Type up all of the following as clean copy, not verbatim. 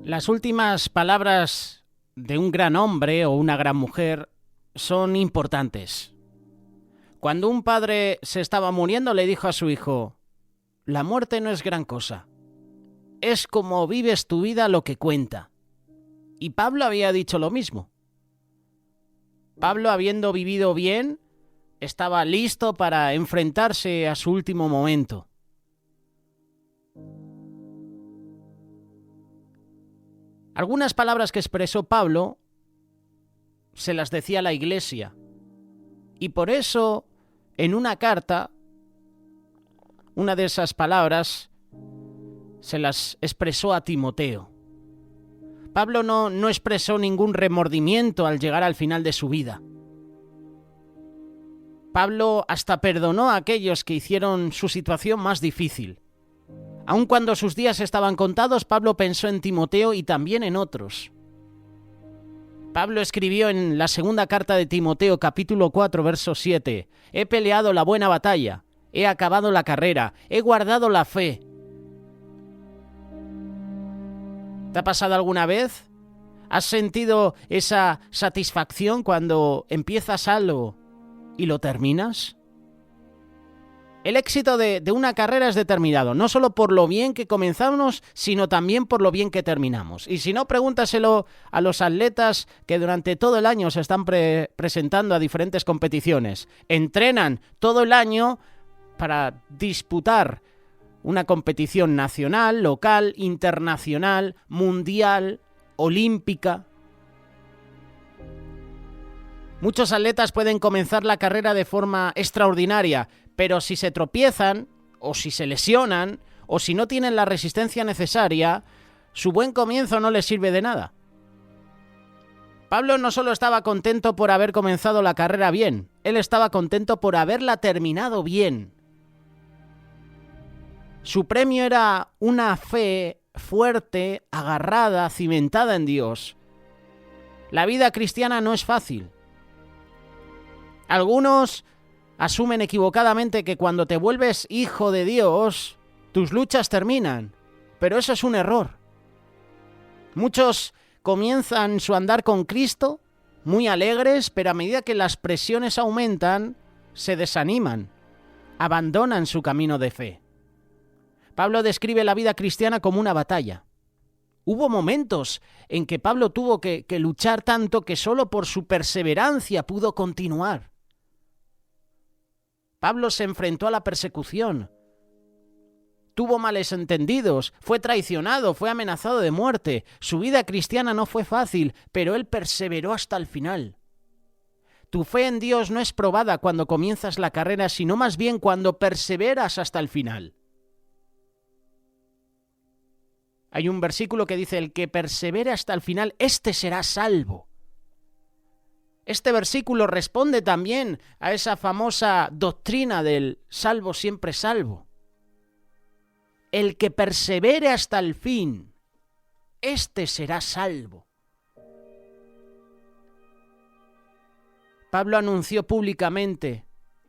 Las últimas palabras de un gran hombre o una gran mujer son importantes. Cuando un padre se estaba muriendo, le dijo a su hijo: la muerte no es gran cosa. Es como vives tu vida lo que cuenta. Y Pablo había dicho lo mismo. Pablo, habiendo vivido bien, estaba listo para enfrentarse a su último momento. Algunas palabras que expresó Pablo se las decía a la iglesia. Y por eso, en una carta, una de esas palabras se las expresó a Timoteo. Pablo no expresó ningún remordimiento al llegar al final de su vida. Pablo hasta perdonó a aquellos que hicieron su situación más difícil. Aun cuando sus días estaban contados, Pablo pensó en Timoteo y también en otros. Pablo escribió en la segunda carta de Timoteo, capítulo 4, verso 7: «He peleado la buena batalla, he acabado la carrera, he guardado la fe». ¿Te ha pasado alguna vez? ¿Has sentido esa satisfacción cuando empiezas algo y lo terminas? El éxito de una carrera es determinado, no solo por lo bien que comenzamos, sino también por lo bien que terminamos. Y si no, pregúntaselo a los atletas que durante todo el año se están presentando a diferentes competiciones. Entrenan todo el año para disputar una competición nacional, local, internacional, mundial, olímpica. Muchos atletas pueden comenzar la carrera de forma extraordinaria, pero si se tropiezan, o si se lesionan, o si no tienen la resistencia necesaria, su buen comienzo no les sirve de nada. Pablo no solo estaba contento por haber comenzado la carrera bien, él estaba contento por haberla terminado bien. Su premio era una fe fuerte, agarrada, cimentada en Dios. La vida cristiana no es fácil. Algunos asumen equivocadamente que cuando te vuelves hijo de Dios, tus luchas terminan, pero eso es un error. Muchos comienzan su andar con Cristo muy alegres, pero a medida que las presiones aumentan, se desaniman, abandonan su camino de fe. Pablo describe la vida cristiana como una batalla. Hubo momentos en que Pablo tuvo que luchar tanto que solo por su perseverancia pudo continuar. Pablo se enfrentó a la persecución, tuvo males entendidos, fue traicionado, fue amenazado de muerte. Su vida cristiana no fue fácil, pero él perseveró hasta el final. Tu fe en Dios no es probada cuando comienzas la carrera, sino más bien cuando perseveras hasta el final. Hay un versículo que dice: el que persevere hasta el final, éste será salvo. Este versículo responde también a esa famosa doctrina del salvo siempre salvo. El que persevere hasta el fin, éste será salvo. Pablo anunció públicamente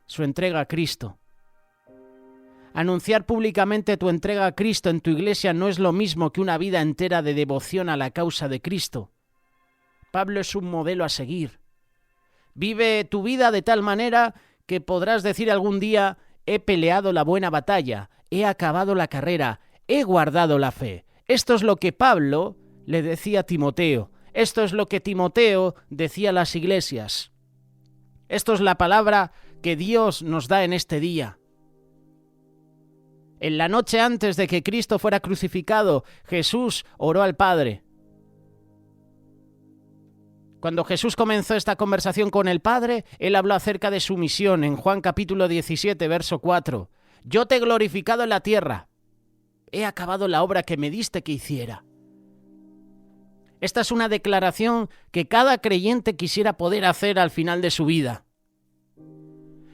su entrega a Cristo. Anunciar públicamente tu entrega a Cristo en tu iglesia no es lo mismo que una vida entera de devoción a la causa de Cristo. Pablo es un modelo a seguir. Vive tu vida de tal manera que podrás decir algún día: he peleado la buena batalla, he acabado la carrera, he guardado la fe. Esto es lo que Pablo le decía a Timoteo. Esto es lo que Timoteo decía a las iglesias. Esto es la palabra que Dios nos da en este día. En la noche antes de que Cristo fuera crucificado, Jesús oró al Padre. Cuando Jesús comenzó esta conversación con el Padre, Él habló acerca de su misión en Juan capítulo 17, verso 4. Yo te he glorificado en la tierra. He acabado la obra que me diste que hiciera. Esta es una declaración que cada creyente quisiera poder hacer al final de su vida.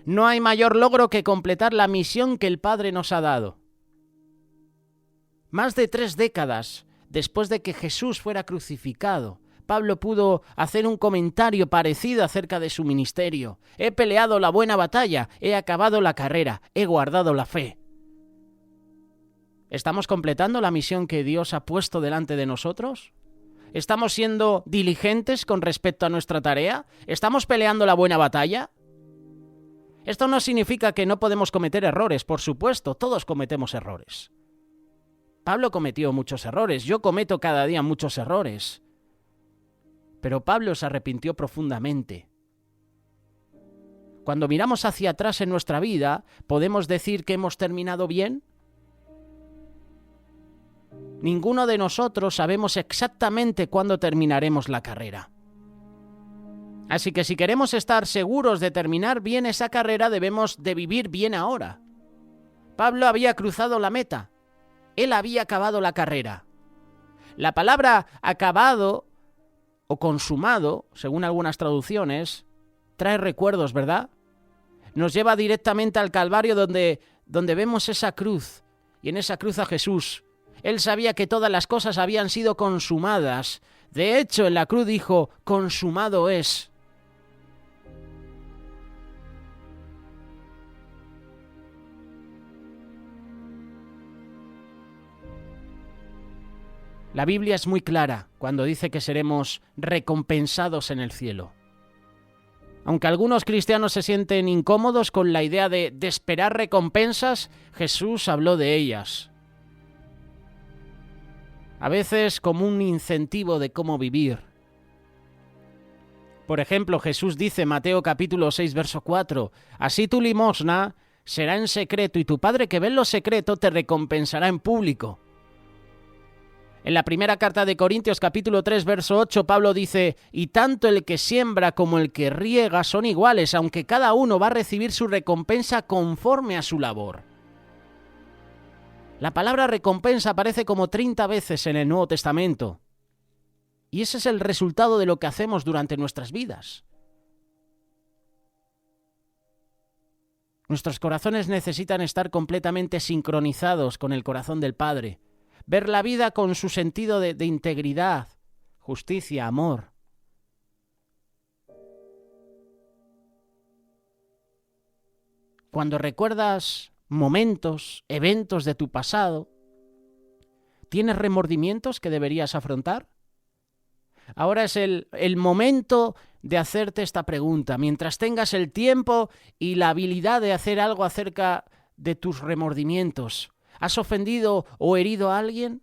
No hay mayor logro que completar la misión que el Padre nos ha dado. Más de 3 décadas después de que Jesús fuera crucificado, Pablo pudo hacer un comentario parecido acerca de su ministerio. He peleado la buena batalla, he acabado la carrera, he guardado la fe. ¿Estamos completando la misión que Dios ha puesto delante de nosotros? ¿Estamos siendo diligentes con respecto a nuestra tarea? ¿Estamos peleando la buena batalla? Esto no significa que no podemos cometer errores, por supuesto, todos cometemos errores. Pablo cometió muchos errores, yo cometo cada día muchos errores. Pero Pablo se arrepintió profundamente. Cuando miramos hacia atrás en nuestra vida, ¿podemos decir que hemos terminado bien? Ninguno de nosotros sabemos exactamente cuándo terminaremos la carrera. Así que si queremos estar seguros de terminar bien esa carrera, debemos de vivir bien ahora. Pablo había cruzado la meta. Él había acabado la carrera. La palabra acabado o consumado, según algunas traducciones, trae recuerdos, ¿verdad? Nos lleva directamente al Calvario donde vemos esa cruz, y en esa cruz a Jesús. Él sabía que todas las cosas habían sido consumadas. De hecho, en la cruz dijo, consumado es. La Biblia es muy clara cuando dice que seremos recompensados en el cielo. Aunque algunos cristianos se sienten incómodos con la idea de esperar recompensas, Jesús habló de ellas. A veces como un incentivo de cómo vivir. Por ejemplo, Jesús dice en Mateo capítulo 6, verso 4, «Así tu limosna será en secreto y tu Padre que ve en lo secreto te recompensará en público». En la primera carta de Corintios capítulo 3, verso 8, Pablo dice, «Y tanto el que siembra como el que riega son iguales, aunque cada uno va a recibir su recompensa conforme a su labor». La palabra recompensa aparece como 30 veces en el Nuevo Testamento. Y ese es el resultado de lo que hacemos durante nuestras vidas. Nuestros corazones necesitan estar completamente sincronizados con el corazón del Padre. Ver la vida con su sentido de integridad, justicia, amor. Cuando recuerdas momentos, eventos de tu pasado, ¿tienes remordimientos que deberías afrontar? Ahora es el momento de hacerte esta pregunta. Mientras tengas el tiempo y la habilidad de hacer algo acerca de tus remordimientos, ¿has ofendido o herido a alguien?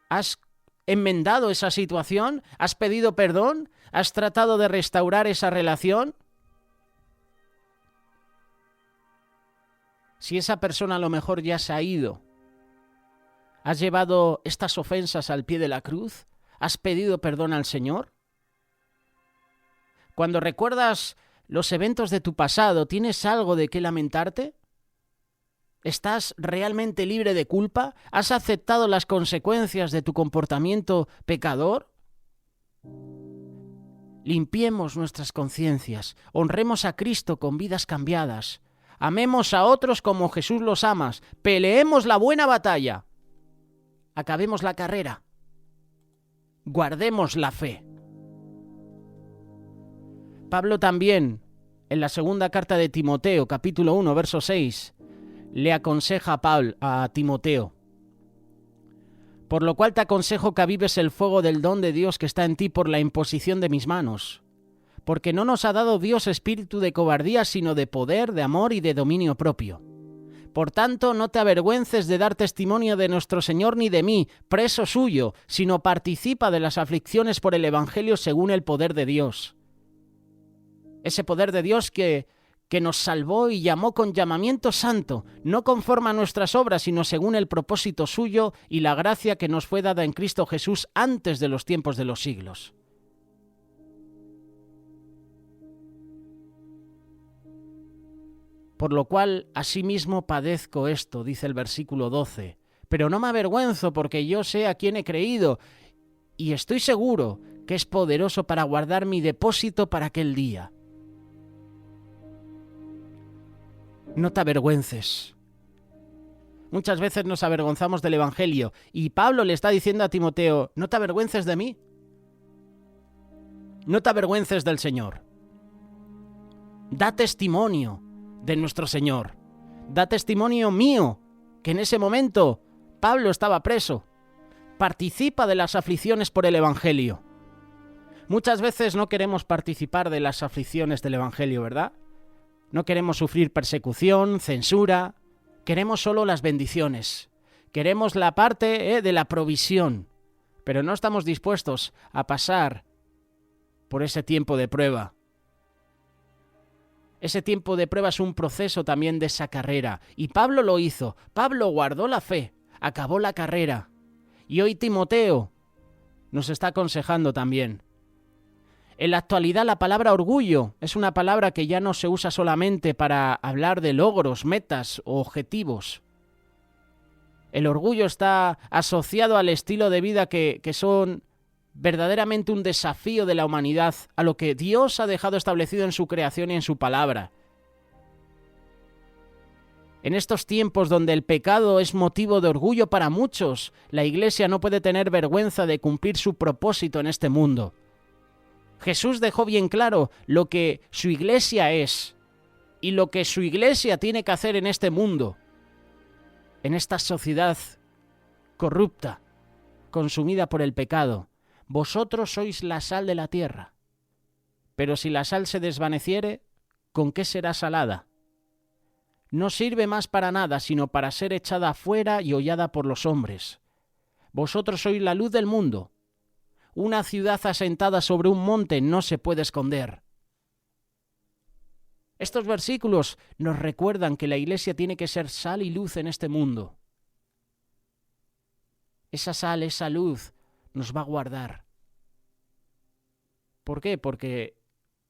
¿Has enmendado esa situación? ¿Has pedido perdón? ¿Has tratado de restaurar esa relación? Si esa persona a lo mejor ya se ha ido, ¿has llevado estas ofensas al pie de la cruz? ¿Has pedido perdón al Señor? Cuando recuerdas los eventos de tu pasado, ¿tienes algo de qué lamentarte? ¿Estás realmente libre de culpa? ¿Has aceptado las consecuencias de tu comportamiento pecador? Limpiemos nuestras conciencias, honremos a Cristo con vidas cambiadas, amemos a otros como Jesús los ama, peleemos la buena batalla, acabemos la carrera, guardemos la fe. Pablo también, en la segunda carta de Timoteo, capítulo 1, verso 6, le aconseja a Timoteo, «Por lo cual te aconsejo que avives el fuego del don de Dios que está en ti por la imposición de mis manos, porque no nos ha dado Dios espíritu de cobardía, sino de poder, de amor y de dominio propio. Por tanto, no te avergüences de dar testimonio de nuestro Señor ni de mí, preso suyo, sino participa de las aflicciones por el Evangelio según el poder de Dios». Ese poder de Dios que nos salvó y llamó con llamamiento santo, no conforme a nuestras obras, sino según el propósito suyo y la gracia que nos fue dada en Cristo Jesús antes de los tiempos de los siglos. Por lo cual, asimismo padezco esto, dice el versículo 12, pero no me avergüenzo porque yo sé a quién he creído y estoy seguro que es poderoso para guardar mi depósito para aquel día. No te avergüences. Muchas veces nos avergonzamos del Evangelio y Pablo le está diciendo a Timoteo, no te avergüences de mí. No te avergüences del Señor. Da testimonio de nuestro Señor. Da testimonio mío, que en ese momento Pablo estaba preso. Participa de las aflicciones por el Evangelio. Muchas veces no queremos participar de las aflicciones del Evangelio, ¿verdad? No queremos sufrir persecución, censura. Queremos solo las bendiciones. Queremos la parte de la provisión. Pero no estamos dispuestos a pasar por ese tiempo de prueba. Ese tiempo de prueba es un proceso también de esa carrera. Y Pablo lo hizo. Pablo guardó la fe, acabó la carrera. Y hoy Timoteo nos está aconsejando también. En la actualidad la palabra orgullo es una palabra que ya no se usa solamente para hablar de logros, metas o objetivos. El orgullo está asociado al estilo de vida que son verdaderamente un desafío de la humanidad a lo que Dios ha dejado establecido en su creación y en su palabra. En estos tiempos donde el pecado es motivo de orgullo para muchos, la Iglesia no puede tener vergüenza de cumplir su propósito en este mundo. Jesús dejó bien claro lo que su Iglesia es y lo que su Iglesia tiene que hacer en este mundo, en esta sociedad corrupta, consumida por el pecado. Vosotros sois la sal de la tierra. Pero si la sal se desvaneciere, ¿con qué será salada? No sirve más para nada, sino para ser echada afuera y hollada por los hombres. Vosotros sois la luz del mundo. Una ciudad asentada sobre un monte no se puede esconder. Estos versículos nos recuerdan que la Iglesia tiene que ser sal y luz en este mundo. Esa sal, esa luz, nos va a guardar. ¿Por qué? Porque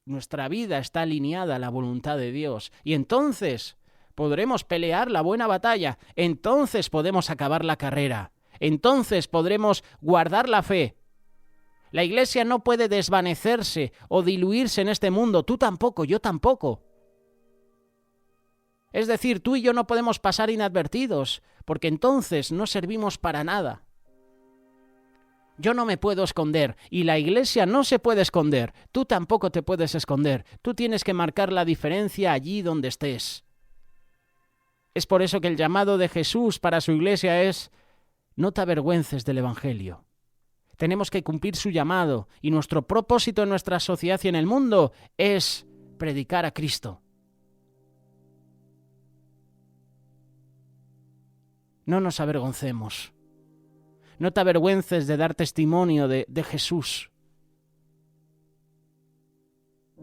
nuestra vida está alineada a la voluntad de Dios. Y entonces podremos pelear la buena batalla. Entonces podemos acabar la carrera. Entonces podremos guardar la fe. La Iglesia no puede desvanecerse o diluirse en este mundo. Tú tampoco, yo tampoco. Es decir, tú y yo no podemos pasar inadvertidos, porque entonces no servimos para nada. Yo no me puedo esconder y la Iglesia no se puede esconder. Tú tampoco te puedes esconder. Tú tienes que marcar la diferencia allí donde estés. Es por eso que el llamado de Jesús para su Iglesia es: no te avergüences del Evangelio. Tenemos que cumplir su llamado y nuestro propósito en nuestra sociedad y en el mundo es predicar a Cristo. No nos avergoncemos. No te avergüences de dar testimonio de Jesús.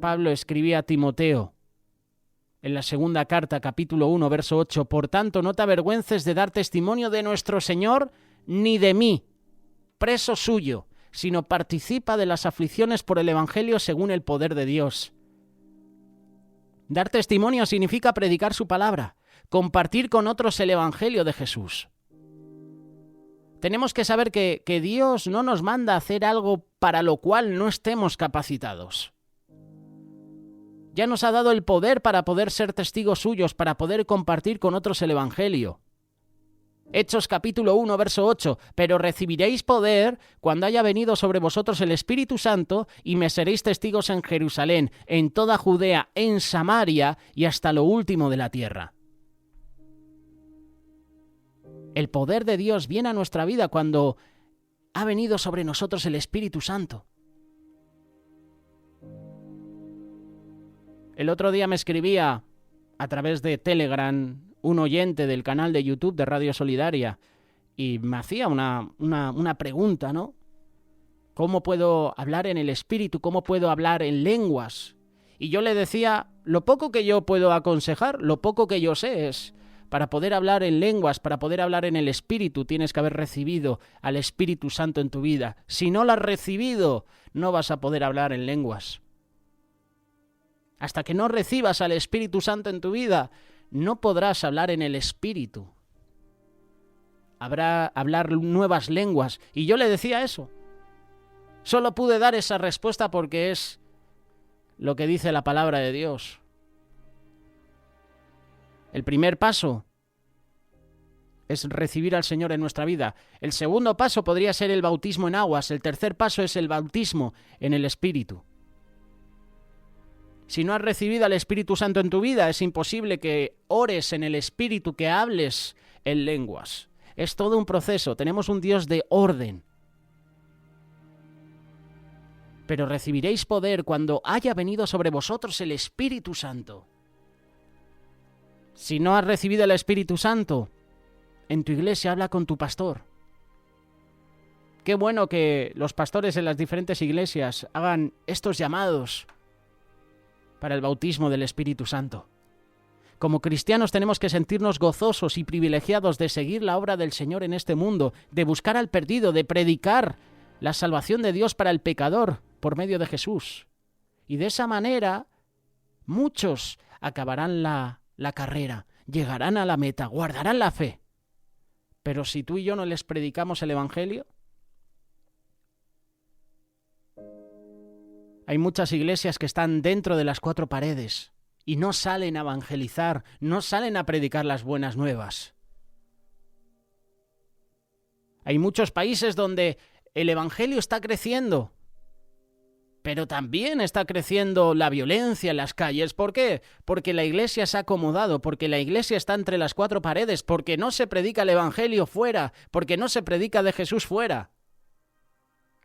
Pablo escribía a Timoteo en la segunda carta, capítulo 1, verso 8: por tanto, no te avergüences de dar testimonio de nuestro Señor, ni de mí, preso suyo, sino participa de las aflicciones por el Evangelio según el poder de Dios. Dar testimonio significa predicar su palabra, compartir con otros el Evangelio de Jesús. Tenemos que saber que Dios no nos manda a hacer algo para lo cual no estemos capacitados. Ya nos ha dado el poder para poder ser testigos suyos, para poder compartir con otros el Evangelio. Hechos capítulo 1, verso 8: pero recibiréis poder cuando haya venido sobre vosotros el Espíritu Santo y me seréis testigos en Jerusalén, en toda Judea, en Samaria y hasta lo último de la tierra. El poder de Dios viene a nuestra vida cuando ha venido sobre nosotros el Espíritu Santo. El otro día me escribía a través de Telegram un oyente del canal de YouTube de Radio Solidaria y me hacía una pregunta, ¿no? ¿Cómo puedo hablar en el Espíritu? ¿Cómo puedo hablar en lenguas? Y yo le decía, lo poco que yo puedo aconsejar, lo poco que yo sé es: para poder hablar en lenguas, para poder hablar en el Espíritu, tienes que haber recibido al Espíritu Santo en tu vida. Si no lo has recibido, no vas a poder hablar en lenguas. Hasta que no recibas al Espíritu Santo en tu vida, no podrás hablar en el Espíritu. Habrá hablar nuevas lenguas. Y yo le decía eso. Solo pude dar esa respuesta porque es lo que dice la palabra de Dios. El primer paso es recibir al Señor en nuestra vida. El segundo paso podría ser el bautismo en aguas. El tercer paso es el bautismo en el Espíritu. Si no has recibido al Espíritu Santo en tu vida, es imposible que ores en el Espíritu, que hables en lenguas. Es todo un proceso. Tenemos un Dios de orden. Pero recibiréis poder cuando haya venido sobre vosotros el Espíritu Santo. Si no has recibido el Espíritu Santo, en tu iglesia habla con tu pastor. Qué bueno que los pastores en las diferentes iglesias hagan estos llamados para el bautismo del Espíritu Santo. Como cristianos tenemos que sentirnos gozosos y privilegiados de seguir la obra del Señor en este mundo, de buscar al perdido, de predicar la salvación de Dios para el pecador por medio de Jesús. Y de esa manera, muchos acabarán la carrera, llegarán a la meta, guardarán la fe. Pero si tú y yo no les predicamos el Evangelio, hay muchas iglesias que están dentro de las 4 paredes y no salen a evangelizar, no salen a predicar las buenas nuevas. Hay muchos países donde el Evangelio está creciendo, pero también está creciendo la violencia en las calles. ¿Por qué? Porque la iglesia se ha acomodado, porque la iglesia está entre las 4 paredes, porque no se predica el Evangelio fuera, porque no se predica de Jesús fuera.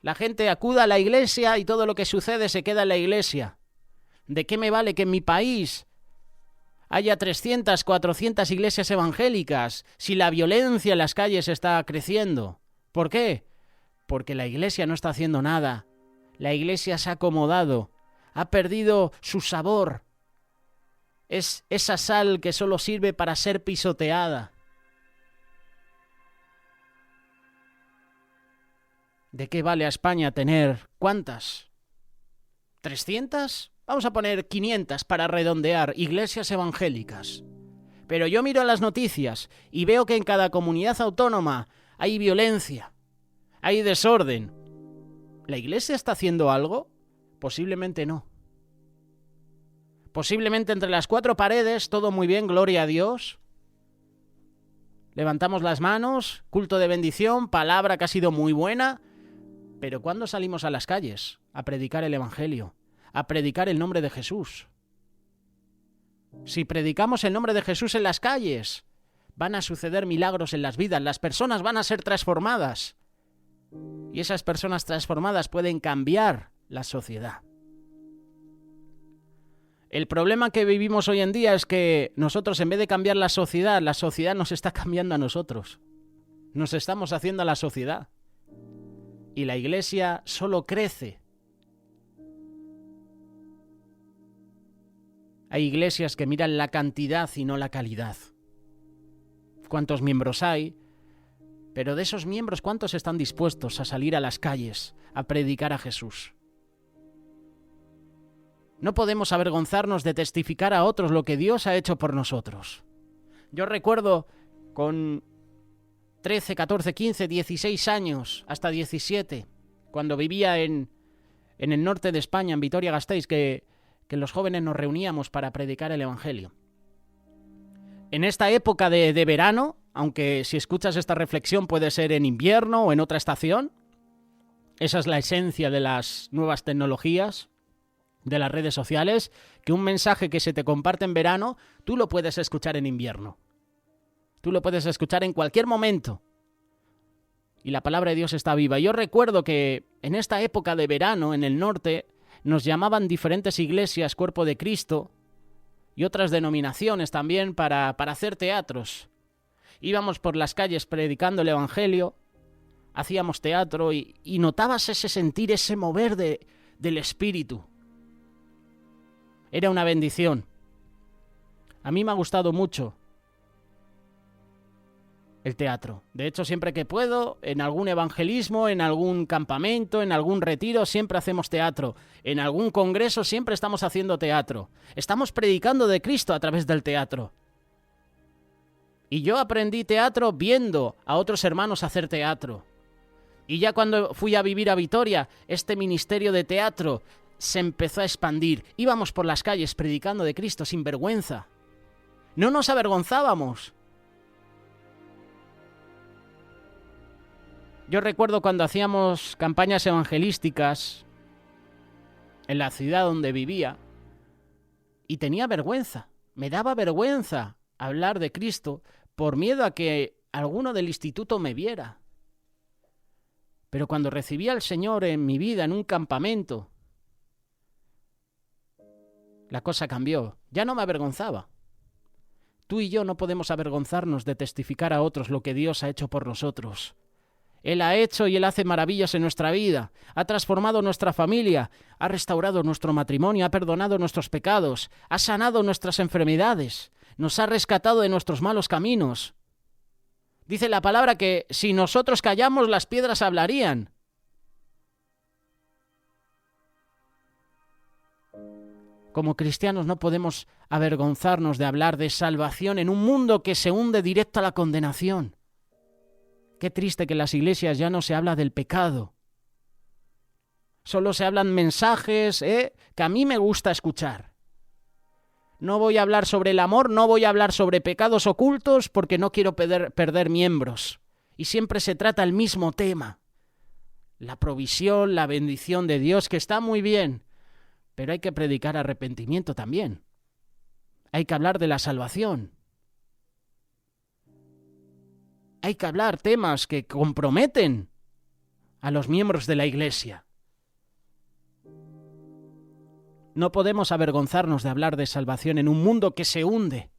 La gente acude a la iglesia y todo lo que sucede se queda en la iglesia. ¿De qué me vale que en mi país haya 300, 400 iglesias evangélicas si la violencia en las calles está creciendo? ¿Por qué? Porque la iglesia no está haciendo nada. La iglesia se ha acomodado, ha perdido su sabor. Es esa sal que solo sirve para ser pisoteada. ¿De qué vale a España tener cuántas? ¿300? Vamos a poner 500 para redondear iglesias evangélicas. Pero yo miro las noticias y veo que en cada comunidad autónoma hay violencia, hay desorden. ¿La iglesia está haciendo algo? Posiblemente no. Posiblemente entre las 4 paredes, todo muy bien, gloria a Dios. Levantamos las manos, culto de bendición, palabra que ha sido muy buena. Pero ¿cuándo salimos a las calles a predicar el Evangelio, a predicar el nombre de Jesús? Si predicamos el nombre de Jesús en las calles, van a suceder milagros en las vidas, las personas van a ser transformadas. Y esas personas transformadas pueden cambiar la sociedad. El problema que vivimos hoy en día es que nosotros, en vez de cambiar la sociedad nos está cambiando a nosotros. Nos estamos haciendo a la sociedad. Y la iglesia solo crece. Hay iglesias que miran la cantidad y no la calidad. ¿Cuántos miembros hay? Pero de esos miembros, ¿cuántos están dispuestos a salir a las calles a predicar a Jesús? No podemos avergonzarnos de testificar a otros lo que Dios ha hecho por nosotros. Yo recuerdo con 13, 14, 15, 16 años, hasta 17, cuando vivía en el norte de España, en Vitoria-Gasteiz, que los jóvenes nos reuníamos para predicar el Evangelio. En esta época de verano, aunque si escuchas esta reflexión puede ser en invierno o en otra estación, esa es la esencia de las nuevas tecnologías, de las redes sociales, que un mensaje que se te comparte en verano, tú lo puedes escuchar en invierno. Tú lo puedes escuchar en cualquier momento. Y la palabra de Dios está viva. Yo recuerdo que en esta época de verano, en el norte, nos llamaban diferentes iglesias, Cuerpo de Cristo, y otras denominaciones también para hacer teatros. Íbamos por las calles predicando el Evangelio, hacíamos teatro y notabas ese sentir, ese mover del Espíritu. Era una bendición. A mí me ha gustado mucho el teatro. De hecho, siempre que puedo, en algún evangelismo, en algún campamento, en algún retiro, siempre hacemos teatro. En algún congreso siempre estamos haciendo teatro. Estamos predicando de Cristo a través del teatro. Y yo aprendí teatro viendo a otros hermanos hacer teatro. Y ya cuando fui a vivir a Vitoria, este ministerio de teatro se empezó a expandir. Íbamos por las calles predicando de Cristo sin vergüenza. No nos avergonzábamos. Yo recuerdo cuando hacíamos campañas evangelísticas en la ciudad donde vivía y tenía vergüenza, me daba vergüenza hablar de Cristo por miedo a que alguno del instituto me viera. Pero cuando recibí al Señor en mi vida, en un campamento, la cosa cambió. Ya no me avergonzaba. Tú y yo no podemos avergonzarnos de testificar a otros lo que Dios ha hecho por nosotros. Él ha hecho y Él hace maravillas en nuestra vida, ha transformado nuestra familia, ha restaurado nuestro matrimonio, ha perdonado nuestros pecados, ha sanado nuestras enfermedades, nos ha rescatado de nuestros malos caminos. Dice la palabra que si nosotros callamos, las piedras hablarían. Como cristianos no podemos avergonzarnos de hablar de salvación en un mundo que se hunde directo a la condenación. Qué triste que en las iglesias ya no se habla del pecado. Solo se hablan mensajes que a mí me gusta escuchar. No voy a hablar sobre el amor, no voy a hablar sobre pecados ocultos porque no quiero perder miembros. Y siempre se trata el mismo tema. La provisión, la bendición de Dios, que está muy bien, pero hay que predicar arrepentimiento también. Hay que hablar de la salvación. Hay que hablar temas que comprometen a los miembros de la Iglesia. No podemos avergonzarnos de hablar de salvación en un mundo que se hunde.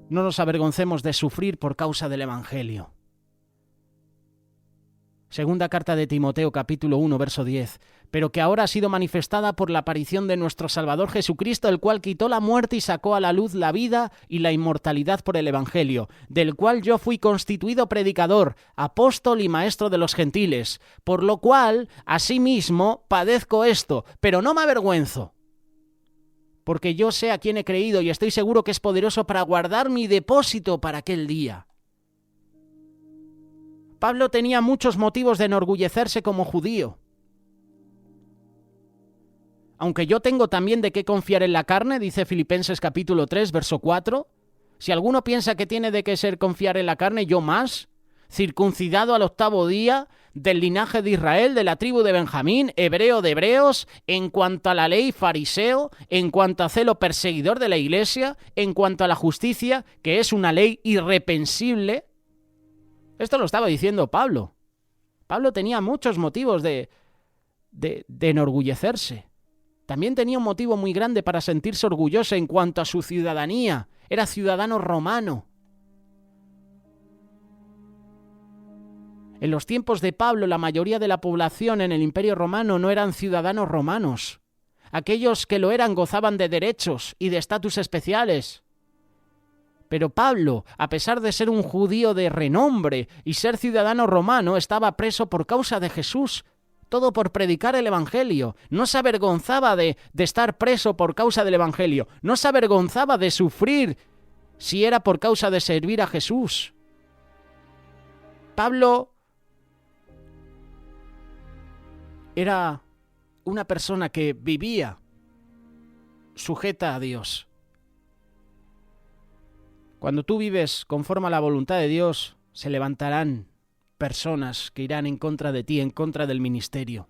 No nos avergoncemos de sufrir por causa del Evangelio. Segunda carta de Timoteo, capítulo 1, verso 10. Pero que ahora ha sido manifestada por la aparición de nuestro Salvador Jesucristo, el cual quitó la muerte y sacó a la luz la vida y la inmortalidad por el Evangelio, del cual yo fui constituido predicador, apóstol y maestro de los gentiles, por lo cual, asimismo, padezco esto, pero no me avergüenzo, porque yo sé a quién he creído y estoy seguro que es poderoso para guardar mi depósito para aquel día. Pablo tenía muchos motivos de enorgullecerse como judío. Aunque yo tengo también de qué confiar en la carne, dice Filipenses capítulo 3, verso 4. Si alguno piensa que tiene de qué ser confiar en la carne, yo más, circuncidado al 8º día, del linaje de Israel, de la tribu de Benjamín, hebreo de hebreos, en cuanto a la ley fariseo, en cuanto a celo perseguidor de la iglesia, en cuanto a la justicia, que es una ley irreprensible. Esto lo estaba diciendo Pablo. Pablo tenía muchos motivos de enorgullecerse. También tenía un motivo muy grande para sentirse orgulloso en cuanto a su ciudadanía. Era ciudadano romano. En los tiempos de Pablo, la mayoría de la población en el Imperio Romano no eran ciudadanos romanos. Aquellos que lo eran gozaban de derechos y de estatus especiales. Pero Pablo, a pesar de ser un judío de renombre y ser ciudadano romano, estaba preso por causa de Jesús. Todo por predicar el Evangelio. No se avergonzaba de estar preso por causa del Evangelio. No se avergonzaba de sufrir si era por causa de servir a Jesús. Pablo era una persona que vivía sujeta a Dios. Cuando tú vives conforme a la voluntad de Dios, se levantarán personas que irán en contra de ti, en contra del ministerio.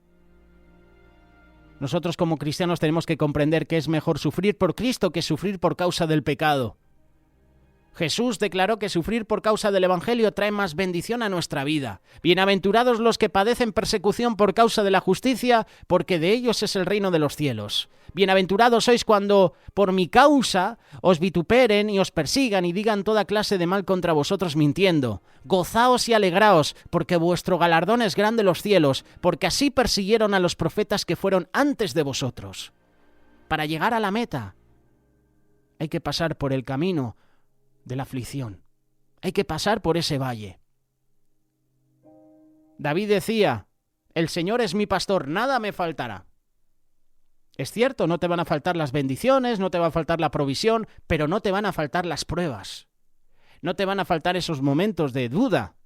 Nosotros como cristianos tenemos que comprender que es mejor sufrir por Cristo que sufrir por causa del pecado. Jesús declaró que sufrir por causa del Evangelio trae más bendición a nuestra vida. Bienaventurados los que padecen persecución por causa de la justicia, porque de ellos es el reino de los cielos. Bienaventurados sois cuando por mi causa os vituperen y os persigan y digan toda clase de mal contra vosotros mintiendo. Gozaos y alegraos, porque vuestro galardón es grande en los cielos, porque así persiguieron a los profetas que fueron antes de vosotros. Para llegar a la meta hay que pasar por el camino de la aflicción. Hay que pasar por ese valle. David decía, el Señor es mi pastor, nada me faltará. Es cierto, no te van a faltar las bendiciones, no te va a faltar la provisión, pero no te van a faltar las pruebas. No te van a faltar esos momentos de duda,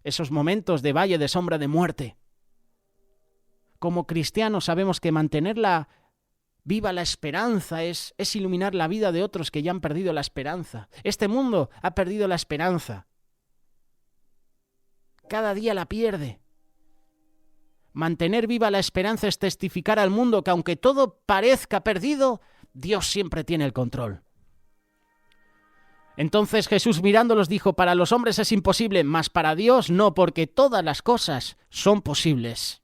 esos momentos de valle de sombra de muerte. Como cristianos sabemos que mantenerla viva la esperanza es iluminar la vida de otros que ya han perdido la esperanza. Este mundo ha perdido la esperanza. Cada día la pierde. Mantener viva la esperanza es testificar al mundo que aunque todo parezca perdido, Dios siempre tiene el control. Entonces Jesús mirándolos dijo: para los hombres es imposible, mas para Dios no, porque todas las cosas son posibles.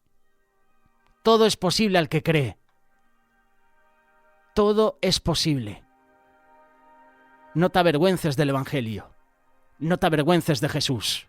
Todo es posible al que cree. Todo es posible. No te avergüences del Evangelio. No te avergüences de Jesús.